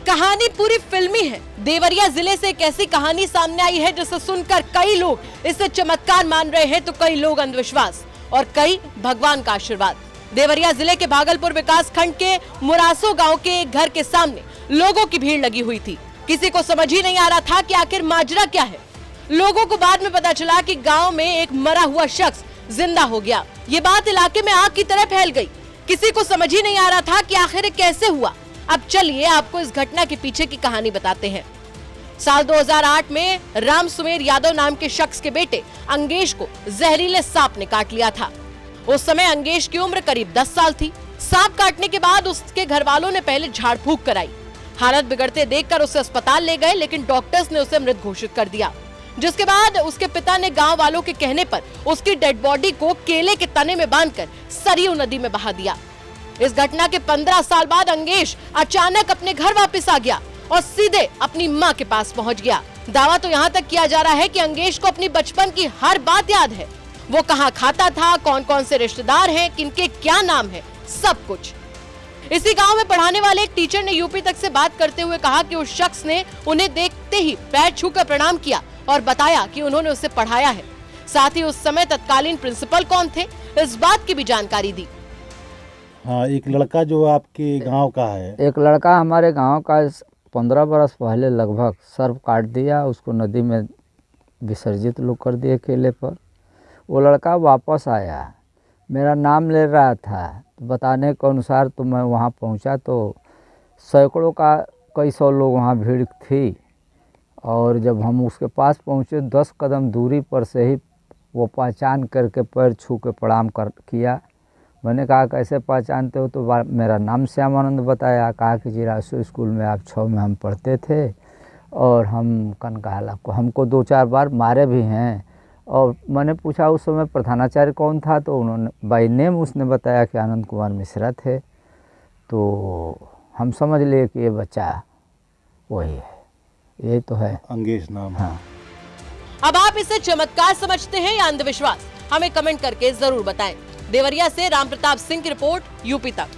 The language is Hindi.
कहानी पूरी फिल्मी है। देवरिया जिले से एक ऐसी कहानी सामने आई है जिसे सुनकर कई लोग इसे चमत्कार मान रहे हैं, तो कई लोग अंधविश्वास और कई भगवान का आशीर्वाद। देवरिया जिले के भागलपुर विकास खंड के मुरासो गांव के एक घर के सामने लोगों की भीड़ लगी हुई थी। किसी को समझ ही नहीं आ रहा था कि आखिर माजरा क्या है। लोगों को बाद में पता चला कि गांव में एक मरा हुआ शख्स जिंदा हो गया। ये बात इलाके में आग की तरह फैल गई। किसी को समझ ही नहीं आ रहा था कि आखिर कैसे हुआ। अब चलिए आपको इस घटना के पीछे की कहानी बताते हैं। साल 2008 में राम सुमेर यादव नाम के शख्स के बेटे अंगेश को जहरीले सांप ने काट लिया था। उस समय अंगेश की उम्र करीब 10 साल थी। सांप काटने के बाद उसके घर वालों ने पहले झाड़ फूंक कराई। हालत बिगड़ते देखकर उसे अस्पताल ले गए, लेकिन डॉक्टर्स ने उसे मृत घोषित कर दिया। जिसके बाद उसके पिता ने गांव वालों के कहने पर उसकी डेड बॉडी को केले के तने में बांधकर सरयू नदी में बहा दिया। इस घटना के 15 साल बाद अंगेश अचानक अपने घर वापस आ गया और सीधे अपनी मां के पास पहुंच गया। दावा तो यहां तक किया जा रहा है कि अंगेश को अपनी बचपन की हर बात याद है। वो कहां खाता था, कौन कौन से रिश्तेदार हैं, किनके क्या नाम है, सब कुछ। इसी गांव में पढ़ाने वाले एक टीचर ने यूपी तक से बात करते हुए कहा कि उस शख्स ने उन्हें देखते ही पैर छूकर प्रणाम किया और बताया कि उन्होंने उसे पढ़ाया है। साथ ही उस समय तत्कालीन प्रिंसिपल कौन थे, इस बात की भी जानकारी दी। हाँ, एक लड़का जो आपके गांव का है, एक लड़का हमारे गांव का 15 बरस पहले लगभग सर्प काट दिया, उसको नदी में विसर्जित लोग कर दिए केले पर। वो लड़का वापस आया, मेरा नाम ले रहा था। तो बताने के अनुसार तो मैं वहाँ पहुँचा तो सैकड़ों का कई सौ लोग वहाँ भीड़ थी। और जब हम उसके पास पहुँचे 10 कदम दूरी पर से ही वो पहचान करके पैर छू के प्रणाम किया। मैंने कहा कैसे पहचानते हो, तो मेरा नाम श्यामानंद बताया। कहा कि जिरासो स्कूल में आप 6 में हम पढ़ते थे और हम कनकाला को हमको 2-4 बार मारे भी हैं। और मैंने पूछा उस समय प्रधानाचार्य कौन था, तो उन्होंने बाय नेम उसने बताया कि आनंद कुमार मिश्रा थे। तो हम समझ लिए कि ये बच्चा वही है, ये तो है अंगेश नाम। हाँ। अब आप इसे चमत्कार समझते हैं या अंधविश्वास, हमें कमेंट करके जरूर बताएं। देवरिया से राम प्रताप सिंह की रिपोर्ट, यूपी तक।